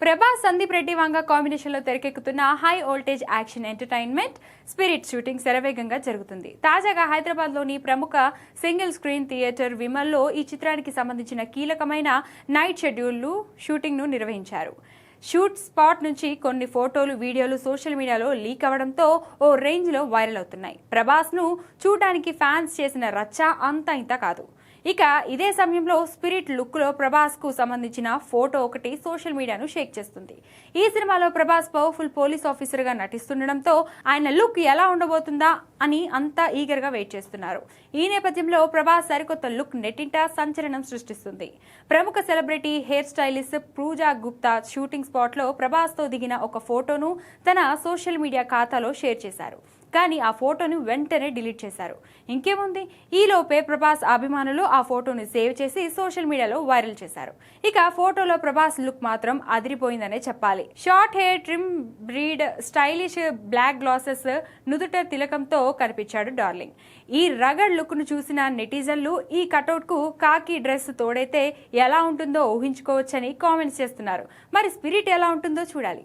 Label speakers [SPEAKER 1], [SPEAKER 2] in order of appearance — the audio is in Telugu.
[SPEAKER 1] ప్రభాస్ సందీప్ రెడ్డి వంగ కాంబినేషన్లో తెరకెక్కుతున్న high voltage action entertainment spirit shooting శరవేగంగా జరుగుతుంది. తాజాగా హైదరాబాద్లోని ప్రముఖ సింగిల్ స్క్రీన్ థియేటర్ విమల్లో ఈ చిత్రానికి సంబంధించిన కీలకమైన నైట్ షెడ్యూల్ షూటింగ్ను నిర్వహించారు. షూట్ స్పాట్ నుంచి కొన్ని ఫోటోలు, వీడియోలు సోషల్ మీడియాలో లీక్ అవడంతో ఓ రేంజ్లో వైరల్ అవుతున్నాయి. ప్రభాస్ను చూడడానికి ఫ్యాన్స్ చేసిన రచ్చ అంతా ఇంత కాదు. ఇక ఇదే సమయంలో స్పిరిట్ లుక్లో ప్రభాస్కు సంబంధించిన ఫోటో ఒకటి సోషల్ మీడియాను షేక్ చేస్తుంది. ఈ సినిమాలో ప్రభాస్ పవర్ఫుల్ పోలీస్ ఆఫీసర్గా నటిస్తుండడంతో ఆయన లుక్ ఎలా ఉండబోతుందా అని అంతా ఈగర్గా వెయిట్ చేస్తున్నారు. ఈ నేపథ్యంలో ప్రభాస్ సరికొత్త లుక్ నెట్టింట సంచలనం సృష్టిస్తుంది. ప్రముఖ celebrity hair stylist Pooja Gupta shooting స్పాట్లో ప్రభాస్తో దిగిన ఒక ఫోటోను తన సోషల్ మీడియా ఖాతాలో షేర్ చేశారు. కానీ ఆ ఫోటోను వెంటనే డిలీట్ చేశారు. ఇంకేముంది, ఈలోపే ప్రభాస్ అభిమానులు ఆ ఫోటోను సేవ్ చేసి సోషల్ మీడియాలో వైరల్ చేశారు. ఇక ఫోటోలో ప్రభాస్ లుక్ మాత్రం అదిరిపోయిందనే చెప్పాలి. Short hair, trim beard, stylish black glasses, నుదుట తిలకంతో కనిపించాడు డార్లింగ్. ఈ రగడ్ లుక్ ను చూసిన నెటిజన్లు ఈ కటౌట్ కు కాకి డ్రెస్ తోడైతే ఎలా ఉంటుందో ఊహించుకోవచ్చని కామెంట్స్ చేస్తున్నారు. మరి స్పిరిట్ ఎలా ఉంటుందో చూడాలి.